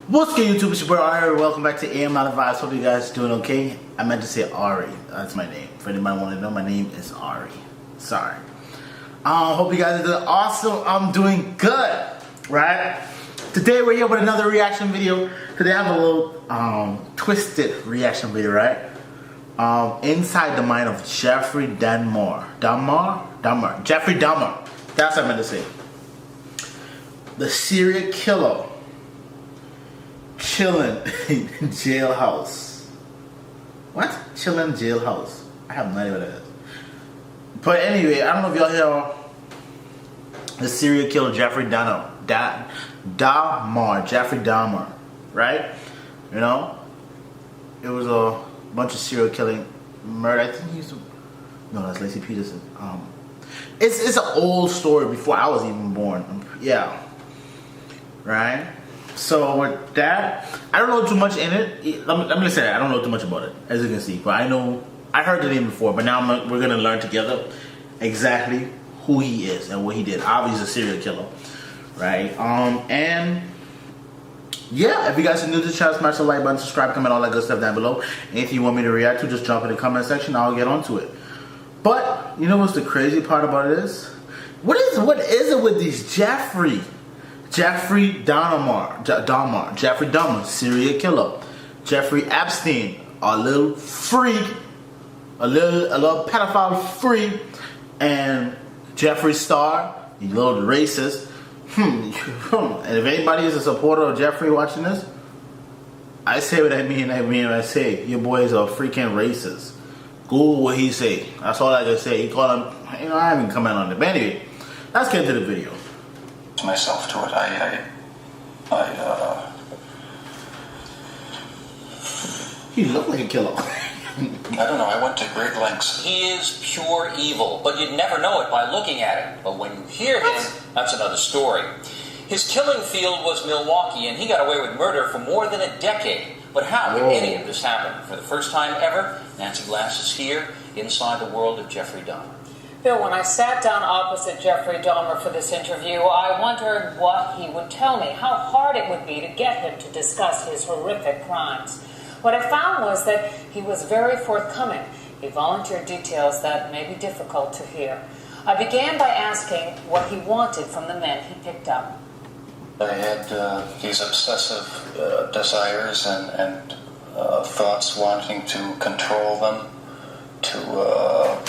What's good, YouTube? It's your boy Ari. Welcome back to AM Out of Vibes. Hope you guys are doing okay. I meant to say Ari. That's my name. For anybody want to know, my name is Ari. Sorry. Hope you guys are doing awesome. I'm doing good, right? Today we're here with another reaction video. Today I have a little twisted reaction video, right? Inside the mind of Jeffrey Dahmer. Jeffrey Dahmer. That's what I meant to say. The serial killer. Chilling in Jailhouse. What? Chilling Jailhouse. I have no idea what that is. But anyway, I don't know if y'all hear the serial killer Jeffrey Dahmer. Jeffrey Dahmer. Right? You know? It was a bunch of serial killing murder. I think he's... No, that's Lacey Peterson. It's an old story before I was even born. Yeah. Right? So with that, I don't know too much in it. Let me say that I don't know too much about it, as you can see. But I heard the name before. But now we're gonna learn together exactly who he is and what he did. Obviously, a serial killer, right? And yeah, if you guys are new to the channel, smash the like button, subscribe, comment, all that good stuff down below. Anything you want me to react to, just drop in the comment section. I'll get onto it. But you know what's the crazy part about it is? What is it with these Jeffrey Dahmer, Jeffrey Dahmer, serial killer, Jeffrey Epstein, a little freak, a little pedophile freak, and Jeffree Star, you little racist. And if anybody is a supporter of Jeffrey watching this, I say what I mean. I say your boy is a freaking racist. Google what he say. That's all I just say. He called him. I haven't comment on it. But anyway, let's get into the video. Myself to it. He looked like a killer. I don't know. I went to great lengths. He is pure evil, but you'd never know it by looking at him. But when you hear him, that's another story. His killing field was Milwaukee, and he got away with murder for more than a decade. But how did any of this happen? For the first time ever, Nancy Glass is here, inside the world of Jeffrey Dahmer. Bill, when I sat down opposite Jeffrey Dahmer for this interview, I wondered what he would tell me, how hard it would be to get him to discuss his horrific crimes. What I found was that he was very forthcoming. He volunteered details that may be difficult to hear. I began by asking what he wanted from the men he picked up. I had these obsessive desires and thoughts wanting to control them, to...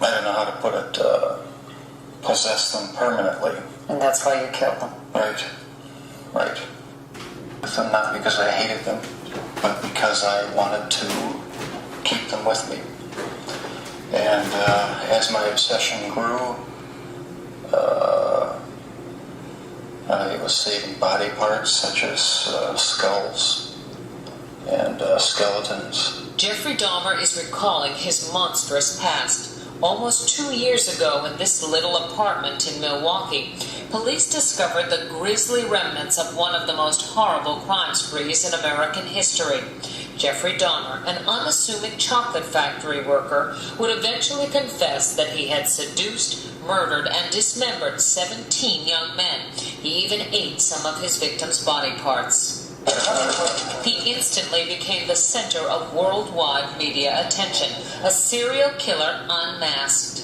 I don't know how to put it, possess them permanently. And that's why you killed them. Right. Not because I hated them, but because I wanted to keep them with me. And as my obsession grew, I was saving body parts such as skulls and skeletons. Jeffrey Dahmer is recalling his monstrous past. Almost 2 years ago, in this little apartment in Milwaukee, police discovered the grisly remnants of one of the most horrible crime sprees in American history. Jeffrey Dahmer, an unassuming chocolate factory worker, would eventually confess that he had seduced, murdered, and dismembered 17 young men. He even ate some of his victims' body parts. He instantly became the center of worldwide media attention, a serial killer unmasked.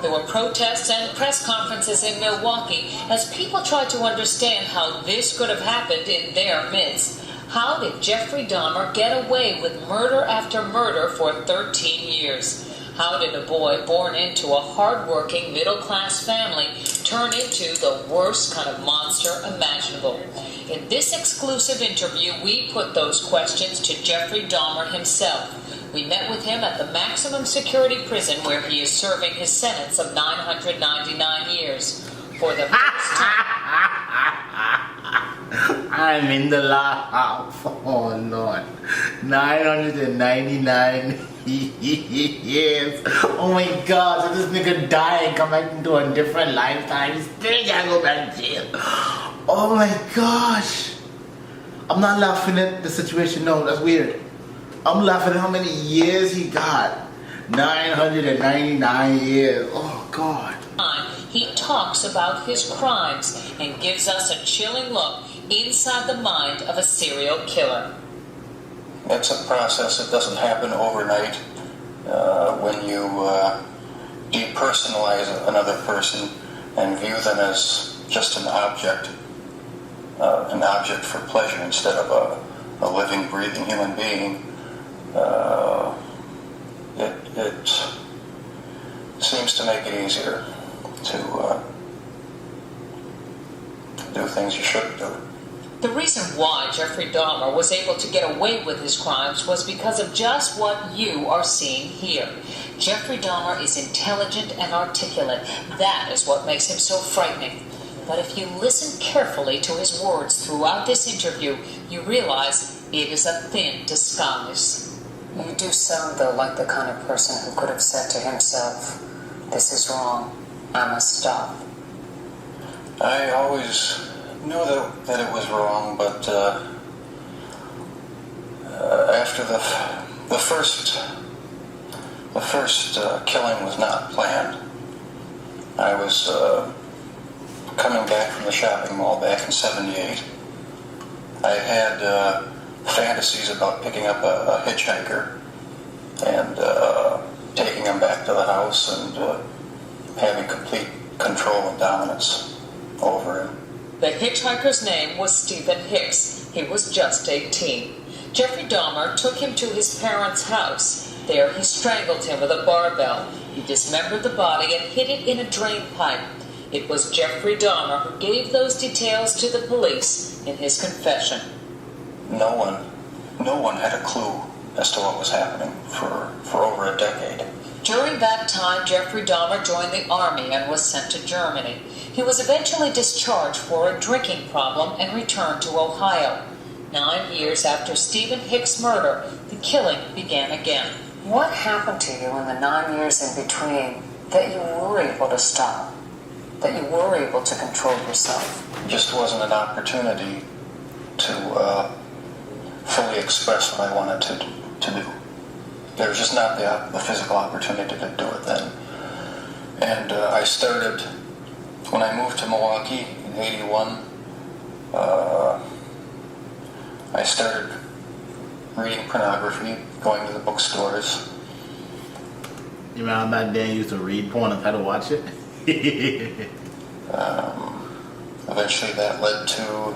There were protests and press conferences in Milwaukee as people tried to understand how this could have happened in their midst. How did Jeffrey Dahmer get away with murder after murder for 13 years? How did a boy born into a hard-working, middle-class family turn into the worst kind of monster imaginable? In this exclusive interview, we put those questions to Jeffrey Dahmer himself. We met with him at the maximum security prison where he is serving his sentence of 999 years. For the first time... I'm in the laugh. Oh Lord. 999 years. Oh my God. So this nigga die and come back into a different lifetime. He still gotta go back to jail. Oh my gosh. I'm not laughing at the situation. No, that's weird. I'm laughing at how many years he got. 999 years. Oh God. he talks about his crimes and gives us a chilling look inside the mind of a serial killer. It's a process. It doesn't happen overnight. When you depersonalize another person and view them as just an object for pleasure instead of a living, breathing human being, it seems to make it easier to do things you shouldn't do. The reason why Jeffrey Dahmer was able to get away with his crimes was because of just what you are seeing here. Jeffrey Dahmer is intelligent and articulate. That is what makes him so frightening. But if you listen carefully to his words throughout this interview, you realize it is a thin disguise. You do sound, though, like the kind of person who could have said to himself, "This is wrong. I must stop." I always knew that it was wrong, but after the first killing was not planned. I was coming back from the shopping mall back in '78. I had fantasies about picking up a hitchhiker and taking him back to the house and having complete control and dominance over him. The hitchhiker's name was Stephen Hicks. He was just 18. Jeffrey Dahmer took him to his parents' house. There he strangled him with a barbell. He dismembered the body and hid it in a drain pipe. It was Jeffrey Dahmer who gave those details to the police in his confession. No one had a clue as to what was happening for over a decade. During that time, Jeffrey Dahmer joined the army and was sent to Germany. He was eventually discharged for a drinking problem and returned to Ohio. 9 years after Stephen Hicks' murder, the killing began again. What happened to you in the 9 years in between that you were able to stop? That you were able to control yourself? It just wasn't an opportunity to fully express what I wanted to do. There was just not the physical opportunity to do it then. And I started, when I moved to Milwaukee in '81, I started reading pornography, going to the bookstores. You remember back then you used to read porn and try to watch it? Eventually that led to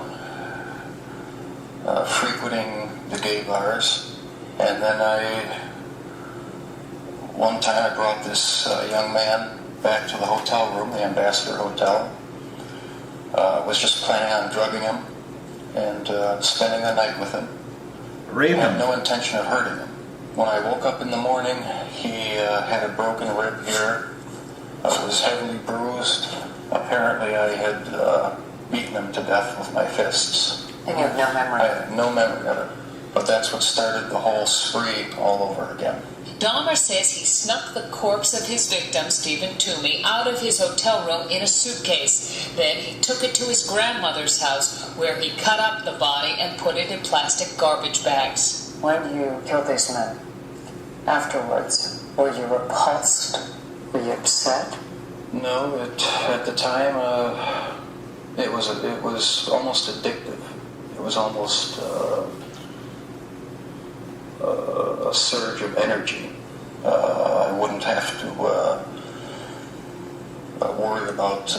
frequenting the gay bars. And then one time I brought this young man back to the hotel room, the Ambassador Hotel. Was just planning on drugging him and spending the night with him. Rape him. I had no intention of hurting him. When I woke up in the morning, he had a broken rib here, was heavily bruised. Apparently I had beaten him to death with my fists. And you have no memory? I have no memory of it. But that's what started the whole spree all over again. Dahmer says he snuck the corpse of his victim, Stephen Toomey, out of his hotel room in a suitcase. Then he took it to his grandmother's house, where he cut up the body and put it in plastic garbage bags. When you killed these men, afterwards, were you repulsed? Were you upset? No, at the time, it was almost addictive. It was almost a surge of energy. I wouldn't have to worry about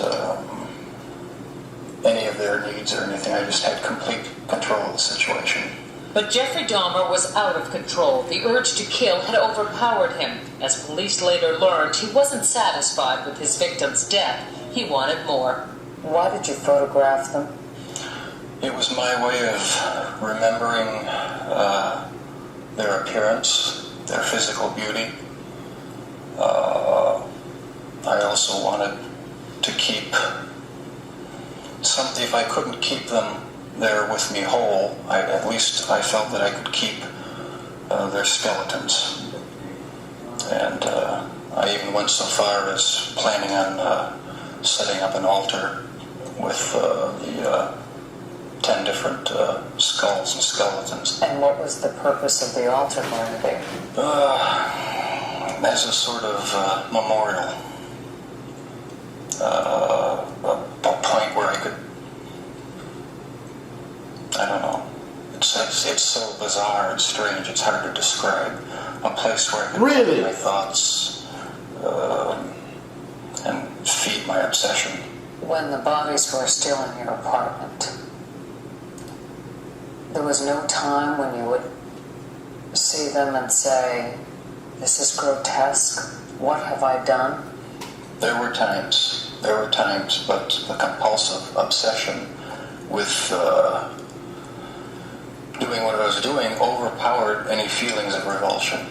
any of their needs or anything. I just had complete control of the situation. But Jeffrey Dahmer was out of control. The urge to kill had overpowered him. As police later learned, he wasn't satisfied with his victim's death. He wanted more. Why did you photograph them? It was my way of remembering their appearance, their physical beauty. I also wanted to keep something. If I couldn't keep them there with me whole, at least I felt that I could keep their skeletons. And I even went so far as planning on setting up an altar with the 10 different skulls and skeletons. And what was the purpose of the altar going to be? As a sort of memorial a point where I could, I don't know, it's so bizarre and strange, it's hard to describe. A place where I could Really? my thoughts and feed my obsession. When the bodies were still in your apartment, there was no time when you would see them and say, "This is grotesque. What have I done?" There were times, but the compulsive obsession with doing what I was doing overpowered any feelings of revulsion.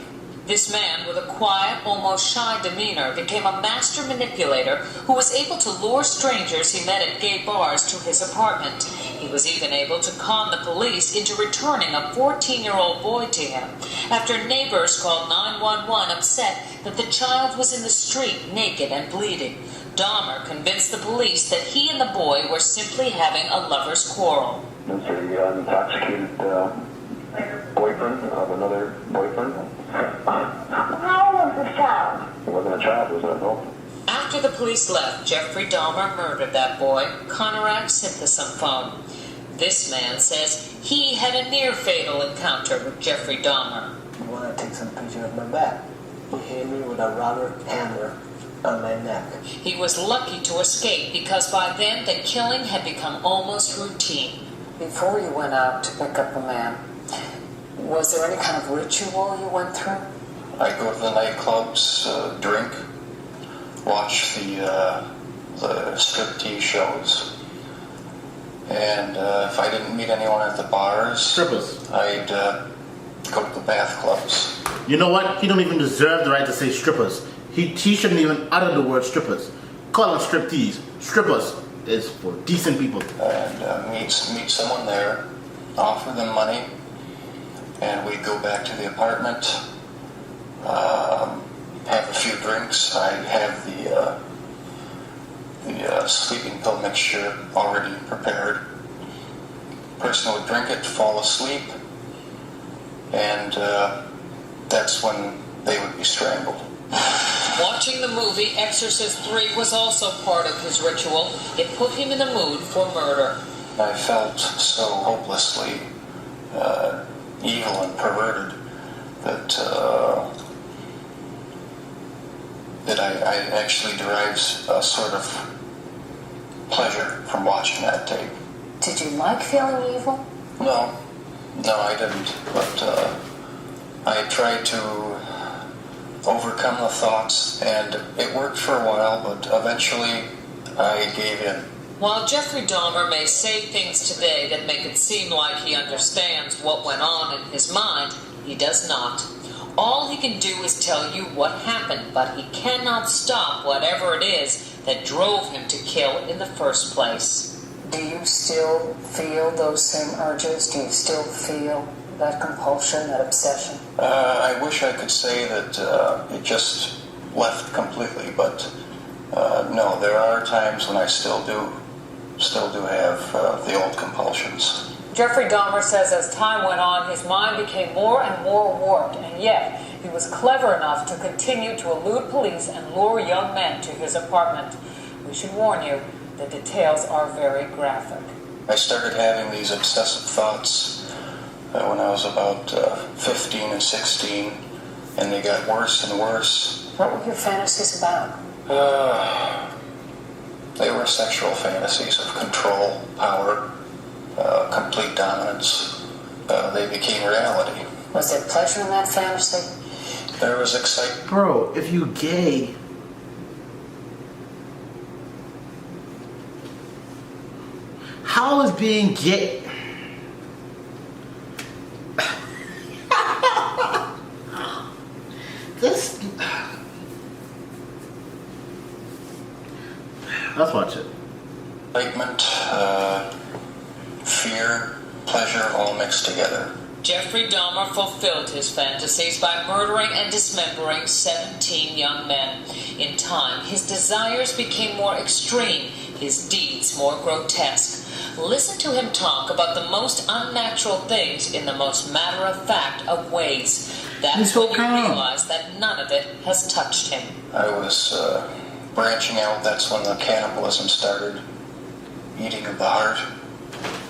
This man, with a quiet, almost shy demeanor, became a master manipulator who was able to lure strangers he met at gay bars to his apartment. He was even able to con the police into returning a 14-year-old boy to him after neighbors called 911 upset that the child was in the street naked and bleeding. Dahmer convinced the police that he and the boy were simply having a lover's quarrel. It's an intoxicated boyfriend of another boyfriend. How old was the child? It wasn't a child, it was an adult. After the police left, Jeffrey Dahmer murdered that boy, Conrad Synthophone. This man says he had a near-fatal encounter with Jeffrey Dahmer. You want to take some picture of my back? He hit me with a rubber hammer on my neck. He was lucky to escape because by then the killing had become almost routine. Before you went out to pick up a man, was there any kind of ritual you went through? I'd go to the nightclubs, drink, watch the striptease shows, and if I didn't meet anyone at the bars, Strippers. I'd go to the bath clubs. You know what? He don't even deserve the right to say strippers. He shouldn't even utter the word strippers. Call them striptease. Strippers is for decent people. And meet someone there, offer them money, and we'd go back to the apartment, have a few drinks. I'd have the sleeping pill mixture already prepared. Person would drink it, fall asleep, and that's when they would be strangled. Watching the movie Exorcist 3 was also part of his ritual. It put him in the mood for murder. I felt so hopelessly evil and perverted that I actually derived a sort of pleasure from watching that tape. Did you like feeling evil? No, I didn't. But I tried to overcome the thoughts, and it worked for a while, but eventually I gave in. While Jeffrey Dahmer may say things today that make it seem like he understands what went on in his mind, he does not. All he can do is tell you what happened, but he cannot stop whatever it is that drove him to kill in the first place. Do you still feel those same urges? Do you still feel that compulsion, that obsession? I wish I could say that it just left completely, but no, there are times when I still do have the old compulsions. Jeffrey Dahmer says as time went on, his mind became more and more warped, and yet he was clever enough to continue to elude police and lure young men to his apartment. We should warn you, the details are very graphic. I started having these obsessive thoughts when I was about 15 and 16, and they got worse and worse. What were your fantasies about? They were sexual fantasies of control, power, complete dominance. They became reality. Was there pleasure in that fantasy? There was excitement. Bro, if you gay, how is being gay? This. Let's watch it. Excitement, fear, pleasure, all mixed together. Jeffrey Dahmer fulfilled his fantasies by murdering and dismembering 17 young men. In time, his desires became more extreme, his deeds more grotesque. Listen to him talk about the most unnatural things in the most matter-of-fact of ways. That's when you realize that none of it has touched him. I was branching out, that's when the cannibalism started, eating of the heart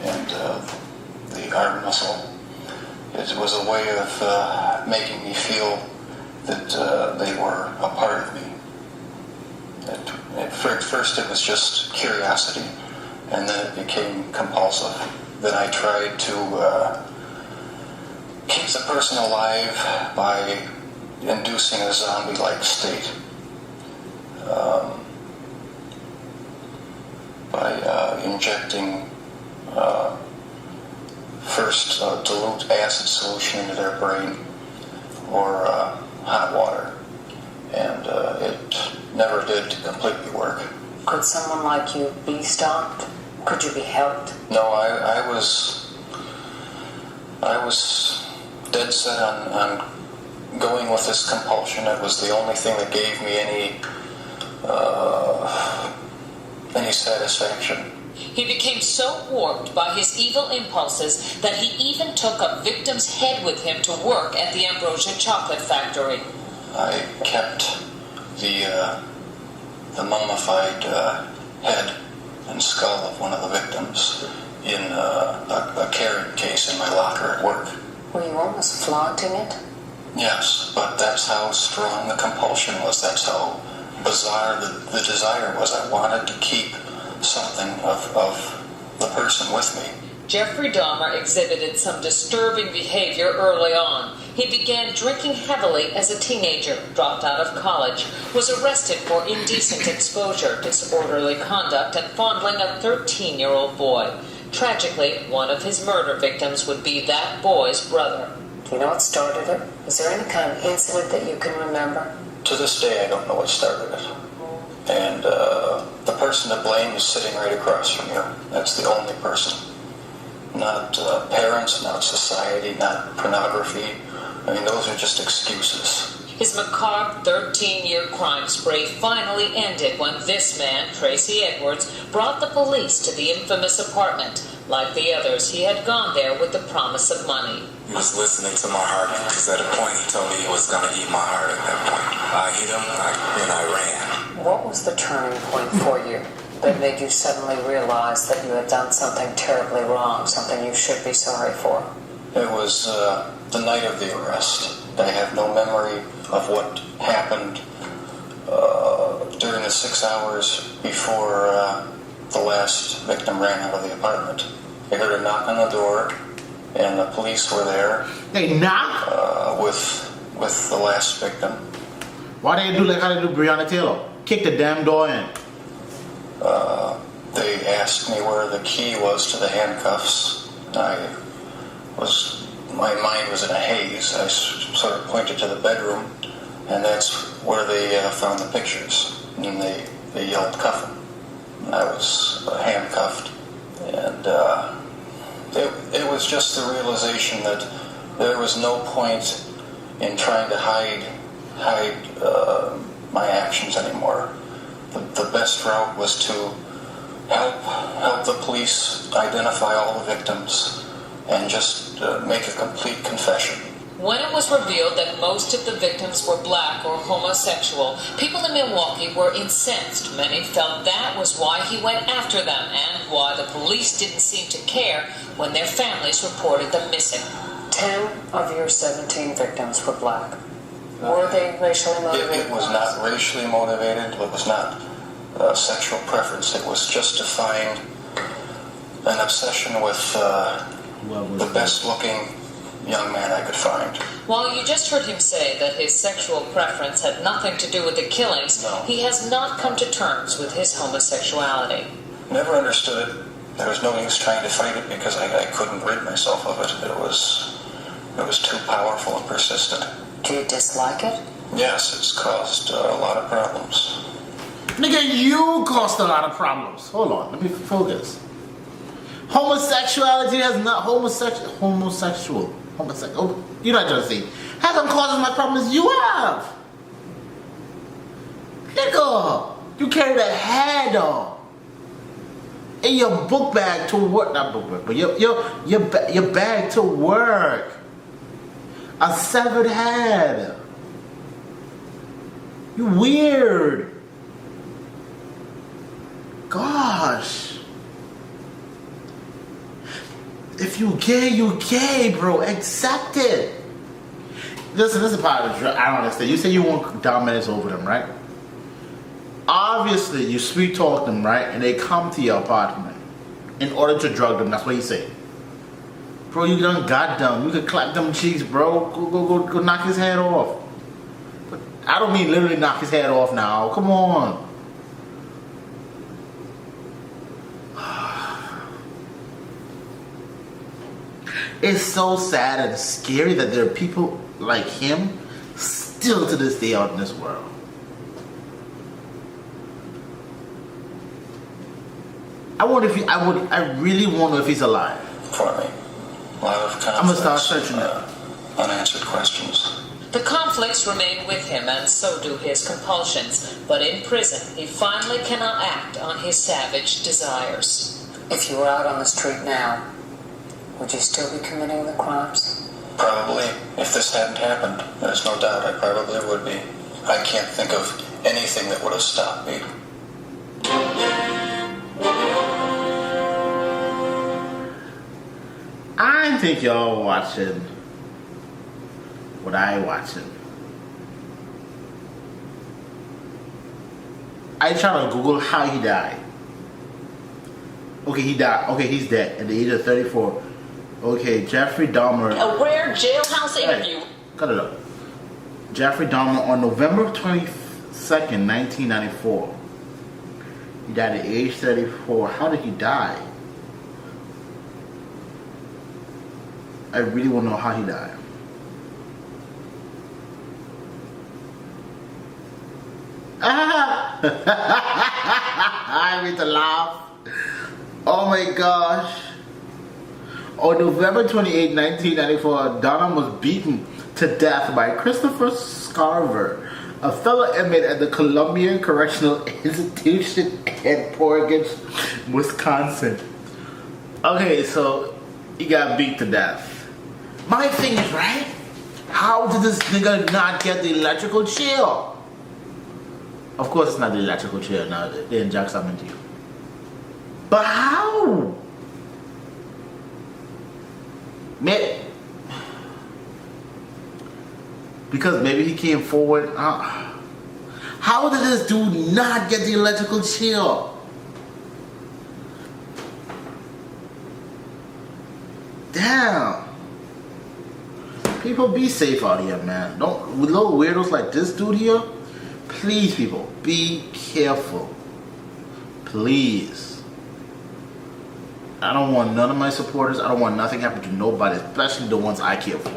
and the arm muscle. It was a way of making me feel that they were a part of me. At first it was just curiosity, and then it became compulsive. Then I tried to keep the person alive by inducing a zombie-like state. By injecting first dilute acid solution into their brain or hot water, and it never did completely work. Could someone like you be stopped? Could you be helped? No, I was dead set on going with this compulsion. It was the only thing that gave me any satisfaction. He became so warped by his evil impulses that he even took a victim's head with him to work at the Ambrosia chocolate factory. I kept the mummified head and skull of one of the victims in a carrying case in my locker at work. Were you almost flaunting it? Yes, but that's how strong the compulsion was. That's how bizarre the desire was. I wanted to keep something of the person with me. Jeffrey Dahmer exhibited some disturbing behavior early on. He began drinking heavily as a teenager, dropped out of college, was arrested for indecent exposure, disorderly conduct, and fondling a 13-year-old boy. Tragically, one of his murder victims would be that boy's brother. Do you know what started it? Is there any kind of incident that you can remember? To this day, I don't know what started it. And the person to blame is sitting right across from you. That's the only person. Not parents, not society, not pornography. I mean, those are just excuses. His macabre 13-year crime spree finally ended when this man, Tracy Edwards, brought the police to the infamous apartment. Like the others, he had gone there with the promise of money. He was listening to my heart, because at a point he told me he was going to eat my heart at that point. I hit him, and I ran. What was the turning point for you that made you suddenly realize that you had done something terribly wrong, something you should be sorry for? It was the night of the arrest. I have no memory of what happened during the 6 hours before the last victim ran out of the apartment. I heard a knock on the door, and the police were there. They knocked? With the last victim. Why they do like how they do Breonna Taylor? Kick the damn door in. They asked me where the key was to the handcuffs. My mind was in a haze. I sort of pointed to the bedroom, and that's where they found the pictures. And they yelled, "Cuff him." And I was handcuffed. And it was just the realization that there was no point in trying to hide my actions anymore. The best route was to help the police identify all the victims and just make a complete confession. When it was revealed that most of the victims were black or homosexual, people in Milwaukee were incensed. Many felt that was why he went after them and why the police didn't seem to care when their families reported them missing. 10 of your 17 victims were black. Were they racially motivated? It was not racially motivated. It was not sexual preference. It was just to find an obsession with the best-looking young man I could find. While you just heard him say that his sexual preference had nothing to do with the killings, No. he has not come to terms with his homosexuality. Never understood it. There was no use trying to fight it because I couldn't rid myself of it. It was too powerful and persistent. Do you dislike it? Yes, it's caused a lot of problems. Nigga, you caused a lot of problems. Hold on, let me focus. Homosexuality has not homosexual. Oh, you're not just saying. Hasn't caused as much problems as you have. Nigga, you carried a head on in your book bag to work. Not book bag, but your bag to work. A severed head. You weird. gosh. If you gay, bro. Accept it. Listen, this is part of the I don't understand. You say you want dominance over them, right? Obviously, you sweet talk them, right? And they come to your apartment in order to drug them. That's what you say. Bro, you done got them. You could clap them cheeks, bro. Go knock his head off. But I don't mean literally knock his head off now. Come on. It's so sad and scary that there are people like him still to this day out in this world. I really wonder if he's alive. For me. A lot of conflicts, I'm gonna start searching it. unanswered questions. The conflicts remain with him, and so do his compulsions. But in prison, he finally cannot act on his savage desires. If you were out on the street now, would you still be committing the crimes? Probably. If this hadn't happened, there's no doubt I probably would be. I can't think of anything that would have stopped me. I think y'all watching what I watching. I try to Google how he died. Okay, he died. Okay, he's dead at the age of 34. Okay, Jeffrey Dahmer. A rare jailhouse interview. Hey, cut it up. Jeffrey Dahmer on November 22nd, 1994. He died at age 34. How did he die? I really want to know how he died. Ah! I need to laugh. Oh my gosh. On November 28, 1994, Dahmer was beaten to death by Christopher Scarver, a fellow inmate at the Columbia Correctional Institution in Portage, Wisconsin. Okay, so he got beat to death. My thing is, right? How did this nigga not get the electrical chair? Of course it's not the electrical chair now. They inject something into you. But how? Because maybe he came forward. How did this dude not get the electrical chair? Damn. People, be safe out here, man. Don't, with little weirdos like this dude here, please, people, be careful. Please. I don't want none of my supporters. I don't want nothing happen to nobody, especially the ones I care for.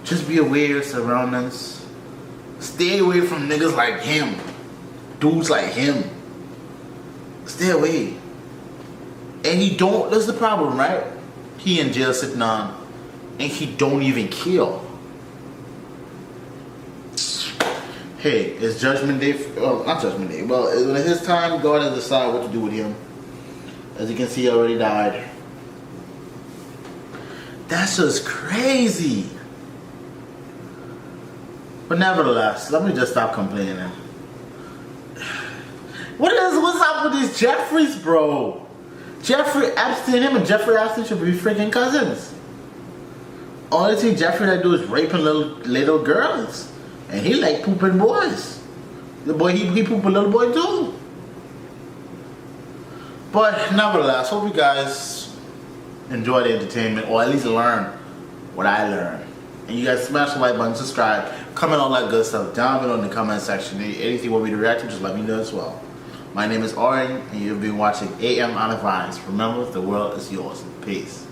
Just be aware of your surroundings. Stay away from niggas like him. Dudes like him. Stay away. And he don't, that's the problem, right? He in jail sitting on, and he don't even kill. Hey, it's Judgment Day. Well, not Judgment Day. Well, when it's his time, God has decided what to do with him. As you can see, he already died. That's just crazy. But nevertheless, let me just stop complaining. What's up with these Jeffreys, bro? Jeffrey Epstein, him and Jeffrey Epstein should be freaking cousins. Only thing Jeffrey that do is raping little girls. And he like pooping boys. The boy, he poop a little boy too. But nevertheless, hope you guys enjoy the entertainment, or at least learn what I learned. And you guys smash the like button, subscribe, comment, all that good stuff down below in the comment section. Anything you want me to react to, just let me know as well. My name is Oren, and you've been watching AM Unadvised. Remember, the world is yours. Peace.